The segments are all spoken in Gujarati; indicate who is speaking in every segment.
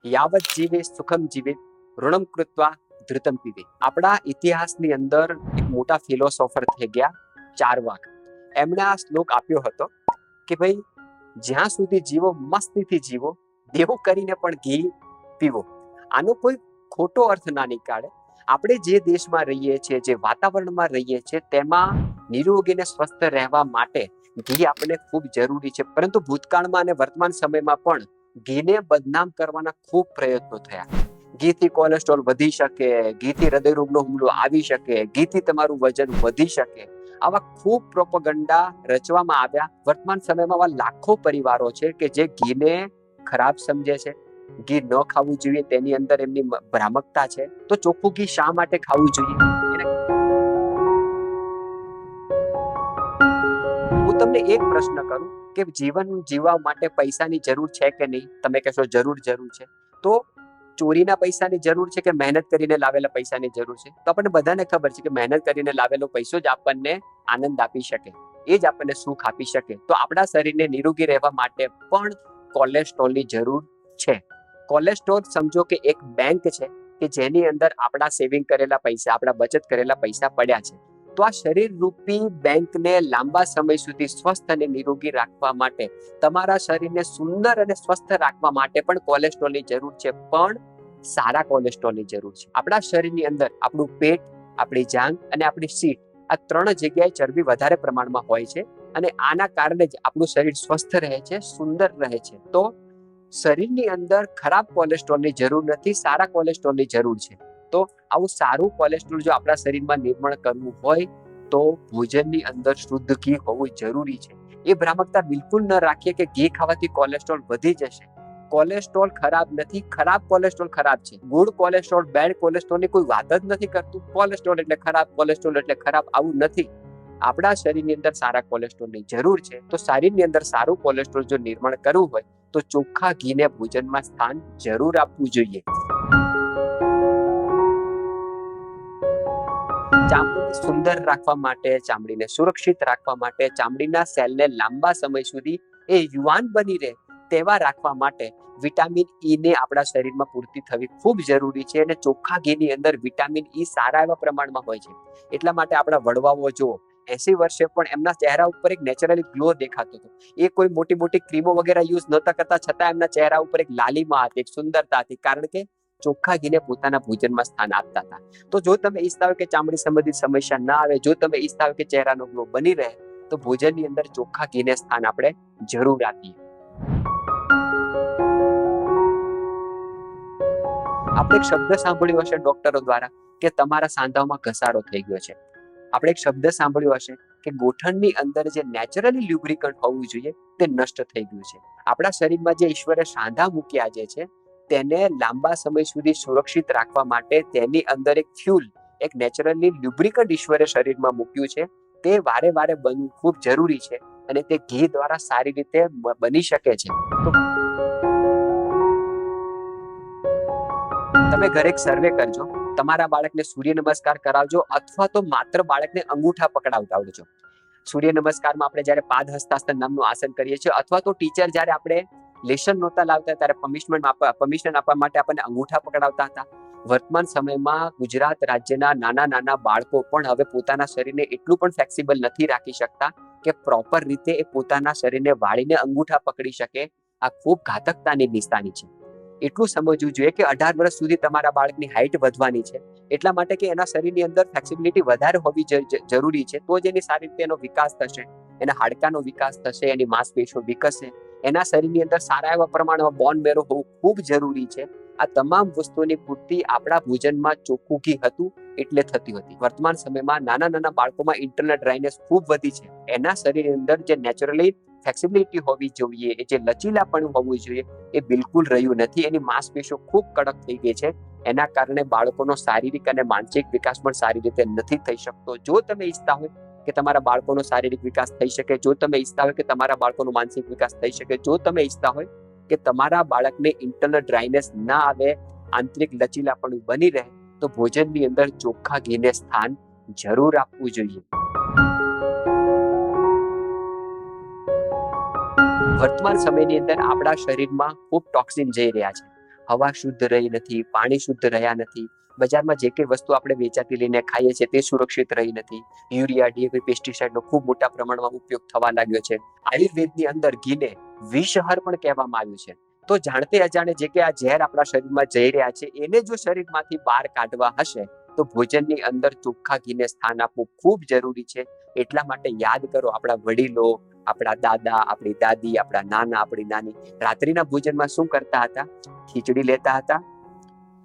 Speaker 1: યાવત જીવે સુખમ જીવે ઋણમ કૃત્વા ધૃતમ પીવે. આપણા ઇતિહાસની અંદર એક મોટા ફિલોસોફર થઈ ગયા ચારવાક. એમણે આ શ્લોક આપ્યો હતો કે ભાઈ જ્યાં સુધી જીવો મસ્તીથી જીવો, દેવું કરીને પણ ઘી પીવો. આનો કોઈ ખોટો અર્થ ના નીકાળે. આપણે જે દેશમાં રહીએ છીએ, જે વાતાવરણમાં રહીએ છીએ, તેમાં નિરોગી અને સ્વસ્થ રહેવા માટે ઘી આપણને ખૂબ જરૂરી છે. પરંતુ ભૂતકાળમાં અને વર્તમાન સમયમાં પણ ઘીને બદનામ કરવાના ખૂબ પ્રયત્નો થયા. ઘીથી કોલેસ્ટ્રોલ વધી શકે, ઘીથી હૃદયરોગનો હુમલો આવી શકે, ઘીથી તમારું વજન વધી શકે, આવા ખૂબ પ્રોપેગન્ડા રચવામાં આવ્યા. વર્તમાન સમયમાં આવા લાખો પરિવારો છે કે જે ઘીને ખરાબ સમજે છે. ઘી ન ખાવું જોઈએ તેની અંદર એમની ભ્રામકતા છે. તો ચોખ્ખું ઘી શા માટે ખાવું જોઈએ? હું તમને એક પ્રશ્ન કરું કે જીવન જીવવા માટે પૈસાની જરૂર છે કે નહીં? તમે કહેશો જરૂર છે. તો ચોરીના પૈસાની જરૂર છે કે મહેનત કરીને લાવેલા પૈસાની જરૂર છે? તો આપણને બધાને ખબર છે કે મહેનત કરીને લાવેલો પૈસો જ આપણને આનંદ આપી શકે, એ જ આપણને સુખ આપી શકે. તો આપણા શરીરને નિરોગી રહેવા માટે પણ કોલેસ્ટ્રોલની જરૂર છે. કોલેસ્ટ્રોલ સમજો કે એક બેંક છે કે જેની અંદર આપણા સેવિંગ કરેલા પૈસા, આપણા બચત કરેલા પૈસા પડ્યા છે. તો આ શરીર રૂપી બેંકને લાંબા સમય સુધી સ્વસ્થ અને નિરોગી રાખવા માટે, તમારા શરીરને સુંદર અને સ્વસ્થ રાખવા માટે પણ કોલેસ્ટ્રોલની જરૂર છે. પણ સારા કોલેસ્ટ્રોલની જરૂર છે. આપણા શરીરની અંદર આપણું પેટ, આપણી જાંઘ અને આપણી સીટ, આ ત્રણ જગ્યાએ ચરબી વધારે પ્રમાણમાં હોય છે અને આના કારણે જ આપણું શરીર સ્વસ્થ રહે છે, સુંદર રહે છે. તો શરીરની અંદર ખરાબ કોલેસ્ટ્રોલની જરૂર નથી, સારા કોલેસ્ટ્રોલની જરૂર છે. તો આવું સારું કોલેસ્ટ્રોલ જો આપણા શરીરમાં નિર્માણ કરવું હોય તો ભોજનની અંદર શુદ્ધ ઘી હોવું જરૂરી છે. એ ભ્રામકતા બિલકુલ ન રાખીએ કે ઘી ખાવાથી કોલેસ્ટ્રોલ વધી જશે. કોલેસ્ટ્રોલ ખરાબ નથી, ખરાબ કોલેસ્ટ્રોલ ખરાબ છે. ગુડ કોલેસ્ટ્રોલ, બેડ કોલેસ્ટ્રોલની કોઈ વાત જ નથી કરતું. કોલેસ્ટ્રોલ એટલે ખરાબ, કોલેસ્ટ્રોલ એટલે ખરાબ, આવું નથી. આપણા શરીરની અંદર સારા કોલેસ્ટ્રોલની જરૂર છે. તો શરીરની અંદર સારું કોલેસ્ટ્રોલ જો નિર્માણ કરવું હોય તો ચોખ્ખા ઘીને ભોજનમાં સ્થાન જરૂર આપવું જોઈએ. ચામડીને સુંદર રાખવા માટે, ચામડીને સુરક્ષિત રાખવા માટે, ચામડીના સેલને લાંબા સમય સુધી એ યુવાન બની રહે તેવા રાખવા માટે વિટામિન ઈ ને આપણા શરીરમાં પૂર્તિ થવી ખૂબ જરૂરી છે. અને ચોખ્ખા ઘીની અંદર વિટામિન ઈ સારા એવા પ્રમાણમાં હોય છે. એટલા માટે આપણા વડવાઓ જો 80 વર્ષે પણ એમના ચહેરા ઉપર એક નેચરલી ગ્લો દેખાતો હતો. એ કોઈ મોટી મોટી ક્રીમો વગેરે યુઝ નતા કરતા, છતાં એમના ચહેરા ઉપર એક લાલીમા હતી, એક સુંદરતા હતી. કારણ કે ચોખ્ખા ઘીને પોતાના ભોજનમાં સ્થાન આપતા હતા. તો જો તમે ઈચ્છતા હોય કે ચામડી સંબંધિત સમસ્યા ના આવે, જો તમે ઈચ્છતા હોય કે ચહેરાનો ગ્લો બની રહે, તો ભોજનની અંદર ચોખ્ખા ઘીને સ્થાન આપણે જરૂર આપીએ. આપણે એક શબ્દ સાંભળ્યો હશે ડોક્ટરો દ્વારા કે તમારા સાંધામાં ઘસારો થઈ ગયો છે. આપણે એક શબ્દ સાંભળ્યો હશે કે ગોઠણની અંદર જે નેચરલી લ્યુબ્રિકન્ટ હોવું જોઈએ તે નષ્ટ થઈ ગયું છે. આપણા શરીરમાં જે ઈશ્વરે સાંધા મૂક્યા જે છે તેને લાંબા સમય સુધી સુરક્ષિત રાખવા માટે તેની અંદર એક ફ્યુલ, એક નેચરલી લ્યુબ્રિકન્ટ ઈશ્વરે શરીરમાં મૂક્યું છે. તે વારે વારે બનવું ખૂબ જરૂરી છે અને તે ઘી દ્વારા સારી રીતે બની શકે છે. તમે ઘરે એક સર્વે કરજો, તમારા બાળકને સૂર્ય નમસ્કાર કરાવજો અથવા તો માત્ર બાળકને અંગૂઠા પકડાવતા આવડજો. સૂર્ય નમસ્કારમાં આપણે જ્યારે પાદ હસ્તાસન નામનું આસન કરીએ છીએ, અથવા તો ટીચર જ્યારે આપણે લેશન નહોતા લાવતા ત્યારે પરમિશન આપવા માટે આપણને અંગૂઠા પકડાવતા હતા. વર્તમાન સમયમાં ગુજરાત રાજ્યના નાના નાના બાળકો પણ હવે પોતાના શરીરને એટલું પણ ફ્લેક્સિબલ નથી રાખી શકતા કે પ્રોપર રીતે એ પોતાના શરીરને વાળીને અંગૂઠા પકડી શકે. આ ખૂબ ઘાતકતાની નિશાની છે. એટલું સમજવું જોઈએ કે 18 વર્ષ સુધી તમારા બાળકની હાઈટ વધવાની છે. એટલા માટે કે એના શરીરની અંદર ફ્લેક્સિબિલિટી વધારે હોવી જરૂરી છે. તો જ એની સારી રીતે એનો વિકાસ થશે, એના હાડકાનો વિકાસ થશે, એની માંસપેશીઓ વિકસશે, એના શરીરની અંદર સારા એવા પ્રમાણમાં બોન મેરો હોવું ખૂબ જરૂરી છે. આ તમામ વસ્તુની પૂર્તિ આપણા ભોજનમાં ચોખ્ખું ઘી હતું એટલે થતી હતી. વર્તમાન સમયમાં નાના નાના બાળકોમાં ઇન્ટરનલ ડ્રાયનેસ ખૂબ વધી છે. એના શરીરની અંદર જે નેચરલી ફ્લેક્સિબિલિટી હોવી જોઈએ, જે લચીલાપણું હોવું જોઈએ, એ બિલકુલ રહ્યું નથી. એની માંસપેશીઓ ખૂબ કડક થઈ ગઈ છે. એના કારણે બાળકોનો શારીરિક અને માનસિક વિકાસ પણ સારી રીતે નથી થઈ શકતો. જો તમે ઈચ્છતા હોય કે તમારા બાળકોનો શારીરિક વિકાસ થઈ શકે, જો તમે ઈચ્છતા હોય કે તમારા બાળકોનો માનસિક વિકાસ થઈ શકે, જો તમે ઈચ્છતા હોય કે તમારા બાળકને ઇન્ટરનલ ડ્રાયનેસ ના આવે, આંતરિક લચીલાપણું બની રહે, તો ભોજનની અંદર ચોખ્ખા ઘીને સ્થાન જરૂર આપવું જોઈએ. વર્તમાન સમયની અંદર આપણા શરીરમાં ખૂબ ટોક્સિન જઈ રહ્યા છે. હવા શુદ્ધ રહી નથી, પાણી શુદ્ધ રહ્યા નથી, બજારમાં જે કઈ વસ્તુ આપણે વેચાતી લઈને ખાઈએ છીએ તે સુરક્ષિત રહી નથી, યુરિયા, ડીએપી, પેસ્ટિસાઇડનો ખૂબ મોટા પ્રમાણમાં ઉપયોગ થવા લાગ્યો છે. આયુર્વેદની અંદર ઘીને વિષહર પણ કહેવામાં આવ્યું છે. તો જાણતે અજાણે જે કે આ ઝેર આપણા શરીરમાં જઈ રહ્યા છે એને જો શરીરમાંથી બહાર કાઢવા હશે તો ભોજનની અંદર ચોખ્ખા ઘીને સ્થાન આપવું ખૂબ જરૂરી છે. એટલા માટે યાદ કરો, આપણા વડીલો, આપણા દાદા, આપણી દાદી, આપણા નાના, આપણી નાની રાત્રિના ભોજનમાં શું કરતા હતા? ખીચડી લેતા હતા,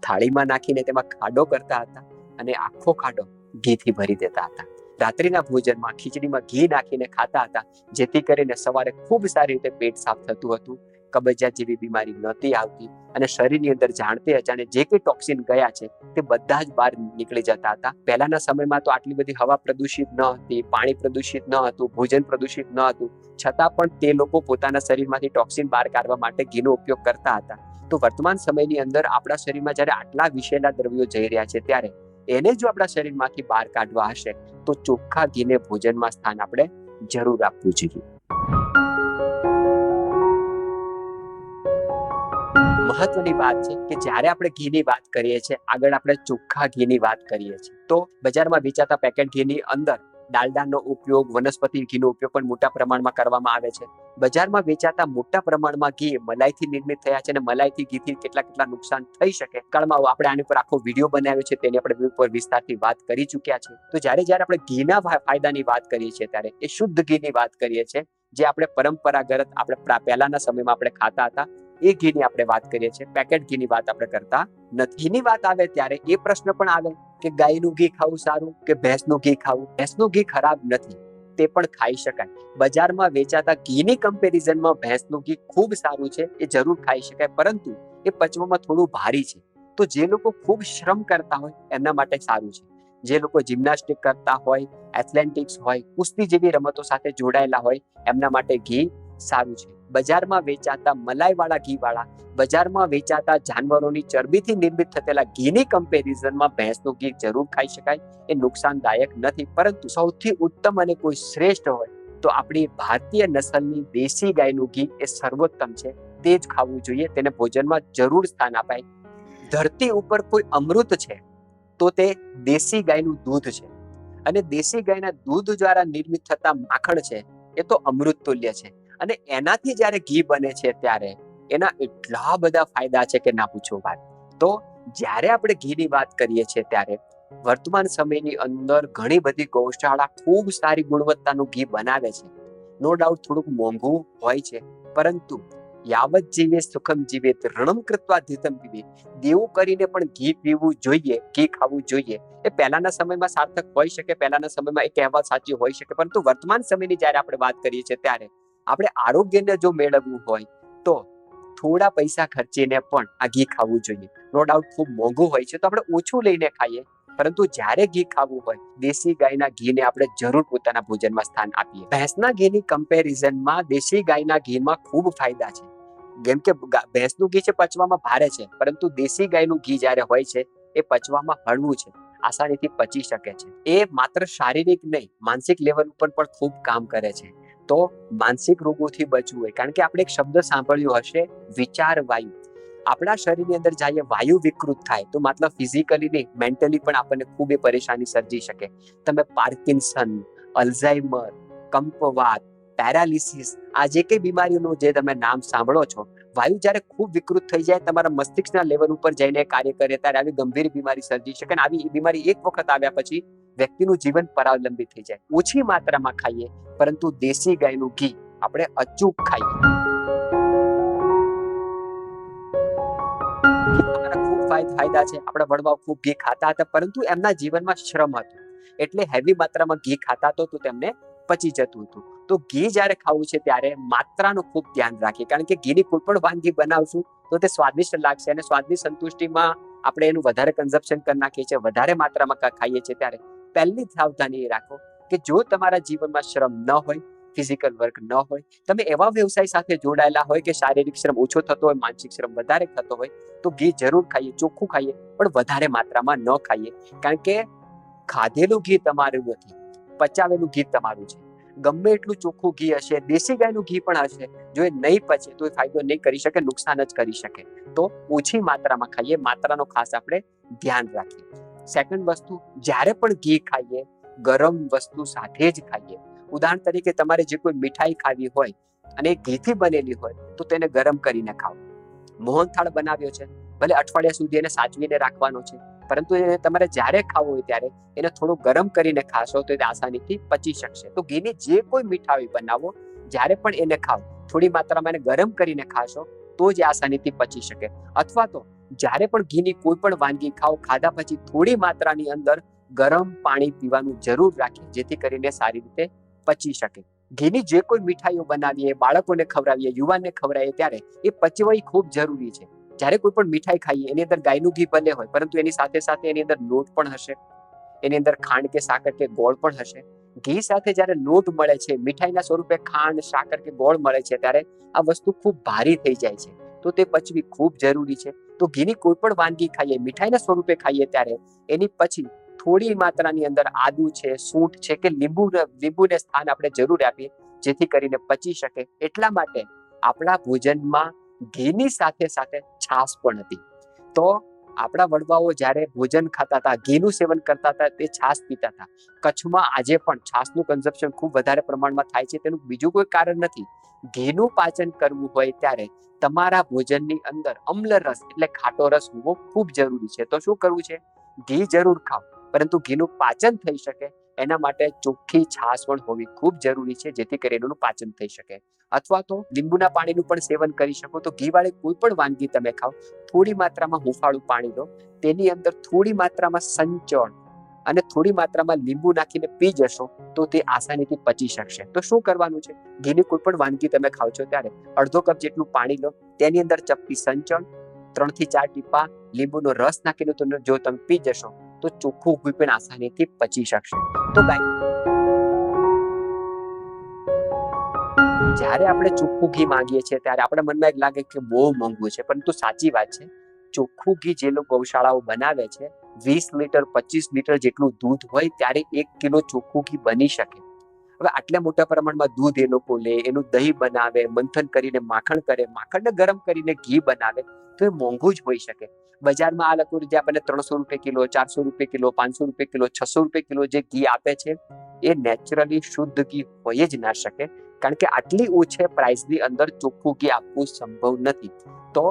Speaker 1: થાળીમાં નાખીને તેમાં ખાડો કરતા હતા અને આખો ખાડો ઘીથી ભરી દેતા હતા. રાત્રિના ભોજનમાં ખીચડીમાં ઘી નાખીને ખાતા હતા, જેથી કરીને સવારે ખૂબ સારી રીતે પેટ સાફ થતું હતું, કબજિયાત જેવી બીમારી નહોતી આવતી અને શરીરની અંદર જાણતે અજાણે જે કંઈ ટોક્સિન ગયા છે તે બધા જ બહાર નીકળી જતા હતા. પહેલાના સમયમાં તો આટલી બધી હવા પ્રદૂષિત ન હતી, પાણી પ્રદૂષિત ન હતું, ભોજન પ્રદૂષિત ન હતું, છતાં પણ તે લોકો પોતાના શરીરમાંથી ટોક્સિન બહાર કાઢવા માટે ઘીનો ઉપયોગ કરતા હતા. તો વર્તમાન સમયની અંદર આપણા શરીરમાં જ્યારે આટલા વિષેલા દ્રવ્યો જઈ રહ્યા છે ત્યારે એને જો આપણા શરીરમાંથી બહાર કાઢવા હશે તો ચોખ્ખા ઘીને ભોજનમાં સ્થાન આપણે જરૂર આપવું જોઈએ. મહત્વની વાત છે કે જ્યારે આપણે ઘીની વાત કરીએ છીએ, આગળ આપણે ચોખ્ખા ઘીની વાત કરીએ છીએ, તો બજારમાં વેચાતા પેકેટ ઘીની અંદર ડાલડાનો ઉપયોગ, વનસ્પતિ ઘીનો ઉપયોગ પણ મોટા પ્રમાણમાં કરવામાં આવે છે. બજારમાં વેચાતા મોટા પ્રમાણમાં ઘી મલાઈથી નિર્મિત થયા છે અને મલાઈથી ઘીથી કેટલા નુકસાન થઈ શકે કાળમાં આપણે આની પર આખો વિડીયો બનાવ્યો છે, તેની આપણે ઉપર વિસ્તારથી વાત કરી ચૂક્યા છે. તો જ્યારે આપણે ઘીના ફાયદાની વાત કરીએ છીએ ત્યારે એ શુદ્ધ ઘીની વાત કરીએ છીએ, જે આપણે પરંપરાગત આપણે પહેલાના સમયમાં આપણે ખાતા હતા એ ઘીની આપણે વાત કરીએ છીએ. પેકેટ ઘીની વાત આપણે કરતા નથી. ઘીની વાત આવે ત્યારે એ પ્રશ્ન પણ આવે કે ગાયનું ઘી ખાવું સારું કે ભેંસનું ઘી ખાવું? ભેંસનું ઘી ખરાબ નથી, તે પણ ખાઈ શકાય. બજારમાં વેચાતા ઘીની કમ્પેરિઝનમાં ભેંસનું ઘી ખૂબ સારું છે, એ જરૂર ખાઈ શકાય, પરંતુ એ પચવામાં થોડું ભારી છે. તો જે લોકો ખૂબ શ્રમ કરતા હોય એમના માટે સારું છે. જે લોકો જિમ્નાસ્ટિક કરતા હોય, એથ્લેટિક્સ હોય, કુસ્તી જેવી રમતો સાથે જોડાયેલા હોય એમના માટે ઘી સારું છે. બજારમાં વેચાતા મલાઈવાળા ઘીવાળા, બજારમાં વેચાતા જાનવરોની ચરબીથી નિર્મિત થયેલા ઘીની કમ્પેરિઝનમાં ભેંસનું ઘી જરૂર ખાઈ શકાય, એ નુકસાનદાયક નથી. પરંતુ સૌથી ઉત્તમ અને કોઈ શ્રેષ્ઠ હોય તો આપણી ભારતીય નસલની દેશી ગાયનું ઘી એ સર્વોત્તમ છે, તે જ ખાવું જોઈએ, તેને ભોજનમાં જરૂર સ્થાન અપાય. ધરતી ઉપર કોઈ અમૃત છે તો તે દેશી ગાયનું દૂધ છે અને દેશી ગાયના દૂધ દ્વારા નિર્મિત થતા માખણ છે એ તો અમૃત તુલ્ય છે. અને એનાથી જ્યારે ઘી બને છે ત્યારે એના એટલા બધા ફાયદા છે કે ના પૂછો વાત. તો જ્યારે આપણે ઘીની વાત કરીએ છીએ ત્યારે વર્તમાન સમયની અંદર ઘણી બધી ગૌશાળા ખૂબ સારી ગુણવત્તાનું ઘી બનાવે છે. નો ડાઉટ થોડુંક મોંઘું હોય છે, પરંતુ યાવત જીવે સુખમ જીવે ઋણમ કૃત્વા ધીતમ પીવે, દેવું કરીને પણ ઘી પીવું જોઈએ, ઘી ખાવું જોઈએ. એ પહેલાના સમયમાં સાર્થક હોઈ શકે, પહેલાના સમયમાં એ કહેવત સાચી હોઈ શકે, પરંતુ વર્તમાન સમયની જ્યારે આપણે વાત કરીએ છીએ ત્યારે આપણે આરોગ્યને જો મેળવવું હોય તો થોડા પૈસા ખર્ચીને પણ આ ઘી ખાવું જોઈએ. નો ડાઉટ ખૂબ મોંઘું હોય છે તો આપણે ઓછું લઈને ખાઈએ, પરંતુ જ્યારે ઘી ખાવું હોય દેશી ગાયના ઘીને આપણે જરૂર પોતાના ભોજનમાં સ્થાન આપીએ. ભેંસના ઘીની કમ્પેરિઝનમાં દેશી ગાયના ઘીમાં ખૂબ ફાયદા છે. જેમ કે ભેંસનું ઘી છે પચવામાં ભારે છે, પરંતુ દેશી ગાયનું ઘી જ્યારે હોય છે એ પચવામાં હળવું છે, આસાનીથી પચી શકે છે. એ માત્ર શારીરિક નહીં, માનસિક લેવલ ઉપર પણ ખૂબ કામ કરે છે. તો માનસિક રોગોથી બચવું હોય, કારણ કે આપણે એક શબ્દ સાંભળ્યો હશે, વિચાર વાયુ. આપણા શરીરની અંદર જ્યારે વાયુ વિકૃત થાય તો માત્ર ફિઝિકલી નહીં, મેન્ટલી પણ આપણને ખૂબ એ પરેશાની સર્જી શકે. તમે પાર્કિન્સન, અલ્ઝાઇમર, કંપવાત, પેરાલિસિસ, આ જે કઈ બીમારીઓનું જે તમે નામ સાંભળો છો, વાયુ જ્યારે ખૂબ વિકૃત થઈ જાય, તમારા મસ્તિષ્કના લેવલ ઉપર જઈને કાર્ય કરે ત્યારે આવી ગંભીર બીમારી સર્જી શકે. અને આવી બીમારી એક વખત આવ્યા પછી વ્યક્તિનું જીવન પરાવલંબી થઈ જાય. ઓછી માત્રામાં ખાઈએ, પરંતુ દેશી ગાયનું ઘી આપણે અચૂક ખાઈએ. ખૂબ ફાયદા છે. આપણા વડવાઓ ખૂબ ઘી ખાતા હતા, પરંતુ એમના જીવનમાં શ્રમ હતો, એટલે હેવી માત્રામાં ઘી ખાતા તો તેમને પચી જતું હતું. તો ઘી જ્યારે ખાવું છે ત્યારે માત્રાનું ખૂબ ધ્યાન રાખીએ, કારણ કે ઘીની કોઈ પણ વાનગી બનાવશું તો તે સ્વાદિષ્ટ લાગશે અને સ્વાદની સંતુષ્ટિમાં આપણે એનું વધારે કન્ઝપ્શન કરી નાખીએ છીએ, વધારે માત્રામાં ખાઈએ છીએ. ત્યારે પહેલી સાવધાની એ રાખો કે જો તમારા જીવનમાં શ્રમ ન હોય, ફિઝિકલ વર્ક ન હોય, તમે એવા વ્યવસાય સાથે જોડાયેલા હોય કે શારીરિક શ્રમ ઓછો થતો હોય, માનસિક શ્રમ વધારે થતો હોય, તો ઘી જરૂર ખાઈએ, ચોખ્ખું ખાઈએ, પણ વધારે માત્રામાં ન ખાઈએ. કારણ કે ખાધેલું ઘી તમારું નથી, પચાવેલું ઘી તમારું છે. ગમે એટલું ચોખ્ખું ઘી હશે, દેશી ગાયનું ઘી પણ હશે, જો એ નહીં પચે તો એ ફાયદો નહીં કરી શકે, નુકસાન જ કરી શકે. તો ઓછી માત્રામાં ખાઈએ, માત્રાનો ખાસ આપણે ધ્યાન રાખીએ. સેકન્ડ વસ્તુ, જ્યારે પણ ઘી ખાઈએ ગરમ વસ્તુ સાથે જ ખાઈએ. ઉદાહરણ તરીકે તમારે જે કોઈ મીઠાઈ ખાવી હોય અને ઘીથી બનેલી હોય તો તેને ગરમ કરીને ખાઓ. મોહનથાળ બનાવ્યો છે, ભલે અઠવાડિયા સુધી એને સાચવીને રાખવાનો છે, પરંતુ એને તમારે જ્યારે ખાવું હોય ત્યારે એને થોડું ગરમ કરીને ખાશો તો એ આસાનીથી પચી શકશે. તો ઘીની જે કોઈ મીઠાઈ બનાવો, જ્યારે પણ એને ખાઓ થોડી માત્રામાં એને ગરમ કરીને ખાશો તો જ આસાનીથી પચી શકે. અથવા તો જ્યારે પણ ઘીની કોઈ પણ વાનગી ખાઓ, ખાધા પછી થોડી માત્રાની અંદર ગરમ પાણી પીવાનું જરૂર રાખીએ, જેથી કરીને સારી રીતે પચી શકે. ઘીની જે કોઈ મીઠાઈઓ બનાવીએ, બાળકોને ખવડાવીએ, યુવાનને ખવડાવીએ ત્યારે એ પચવી ખૂબ જરૂરી છે. જ્યારે કોઈ પણ મીઠાઈ ખાઈએ એની અંદર ગાયનું ઘી ભલે હોય, પરંતુ એની સાથે સાથે એની અંદર લોટ પણ હશે, એની અંદર ખાંડ કે સાકર કે ગોળ પણ હશે. ઘી સાથે જ્યારે લોટ મળે છે, મીઠાઈના સ્વરૂપે ખાંડ, સાકર કે ગોળ મળે છે, ત્યારે આ વસ્તુ ખૂબ ભારી થઈ જાય છે, તો તે પચવી ખૂબ જરૂરી છે. તો ઘીની કોઈ પણ વાનગી ખાઈએ, મીઠાઈના સ્વરૂપે ખાઈએ ત્યારે એની પછી થોડી માત્રાની અંદર આદુ છે, સૂંઠ છે કે લીંબુને સ્થાન આપણે જરૂર આપીએ, જેથી કરીને પચી શકે. એટલા માટે આપણા ભોજનમાં ઘીની સાથે સાથે છાશ પણ હતી. તો આપણા વડવાઓ જ્યારે ભોજન ખાતા હતા, ઘીનું સેવન કરતા હતા, તે છાશ પીતા હતા. કચ્છમાં આજે પણ છાશનું કન્ઝપ્શન ખૂબ વધારે પ્રમાણમાં થાય છે. તેનું બીજું કોઈ કારણ નથી. ઘીનું પાચન કરવું હોય ત્યારે તમારા ભોજનની અંદર અમ્લ રસ એટલે ખાટો રસ હોવો ખૂબ જરૂરી છે. તો શું કરવું છે? ઘી જરૂર ખાઓ, પરંતુ ઘીનું પાચન થઈ શકે એના માટે ચોખ્ખી છાશ પણ હોવી ખૂબ જરૂરી છે, જેથી કરીને એનું પાચન થઈ શકે. અથવા તો લીંબુના પાણીનું પણ સેવન કરી શકો. તો ઘીવાળી કોઈ પણ વાનગી તમે ખાઓ, થોડી માત્રામાં હુંફાળું પાણી લો, તેની અંદર થોડી માત્રામાં સંચળ અને થોડી માત્રામાં લીંબુ નાખીને પી જશો તો તે આસાનીથી પચી શકશે. તો શું કરવાનું છે? ઘીની કોઈ પણ વાનગી તમે ખાઓ છો ત્યારે અડધો કપ જેટલું પાણી લો, તેની અંદર ચપટી સંચળ, 3 થી 4 ટીપા લીંબુનો રસ નાખીને જો તમે પી જશો તો ચોખ્ખું ઘી પણ આસાનીથી પચી શકશે. તો જ્યારે આપણે ચોખ્ખું ઘી માંગીએ છીએ ત્યારે આપણા મનમાં એક લાગે કે બહુ મોંઘું છે, પરંતુ સાચી વાત છે. ચોખ્ખું ઘી જે લોકો ગૌશાળાઓ બનાવે છે, 20 લીટર 25 લીટર જેટલું દૂધ હોય ત્યારે 1 કિલો ચોખ્ખું ઘી બની શકે. હવે આટલા મોટા પ્રમાણમાં દૂધ એ લોકો લે, એનું દહીં બનાવે, મંથન કરીને માખણ કરે, માખણને ગરમ કરીને ઘી બનાવે, તો એ મોંઘું જ હોઈ શકે. બજારમાં આ લોકો જે આપણને 300 રૂપિયા કિલો, 400 રૂપિયા કિલો, 500 રૂપિયા કિલો, 600 રૂપિયા કિલો જે ઘી આપે છે, એ નેચરલી શુદ્ધ ઘી હોય જ ના શકે, કારણ કે આટલી ઓછી પ્રાઇસની અંદર ચોખ્ખું ઘી આપવું સંભવ નથી. તો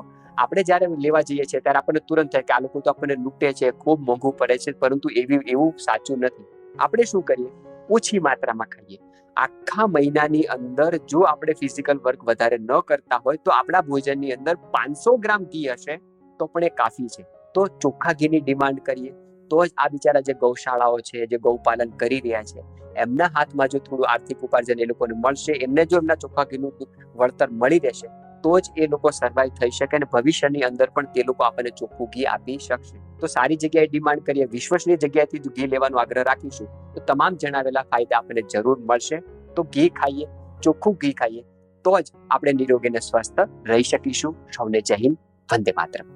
Speaker 1: આપણે જ્યારે લેવા જઈએ છીએ ત્યારે આપણને તુરંત થાય કે આ લોકો તો આપણને લૂંટે છે, ખૂબ મોંઘું પડે છે, પરંતુ એવું સાચું નથી. આપણે શું કરીએ? ઓછી માત્રામાં ખાઈએ. આખા મહિનાની અંદર જો આપણે ફિઝિકલ વર્ક વધારે ન કરતા હોય તો આપણા ભોજનની અંદર 500 ગ્રામ ઘી હશે તો પણ એ કાફી છે. તો ચોખ્ખા ઘીની ડિમાન્ડ કરીએ તો જ આ બિચારા જે ગૌશાળાઓ છે, જે ગૌપાલન કરી રહ્યા છે, એમના હાથમાં જો થોડું આર્થિક ઉપાર્જન એ લોકોને મળશે, એમને જો એમના ચોખ્ખા ઘીનું વળતર મળી રહેશે તો જ એ લોકો સર્વાઈવ થઈ શકે અને ભવિષ્યની અંદર પણ તે લોકો આપણને ચોખ્ખું ઘી આપી શકશે. તો સારી જગ્યાએ ડિમાન્ડ કરીએ, વિશ્વસનીય જગ્યાએથી જો ઘી લેવાનો આગ્રહ રાખીશું તો તમામ જણાવેલા ફાયદા આપણને જરૂર મળશે. તો ઘી ખાઈએ, ચોખ્ખું ઘી ખાઈએ, તો જ આપણે નિરોગી અને સ્વસ્થ રહી શકીશું. સૌને જય હિન્દ, વંદે માતરમ.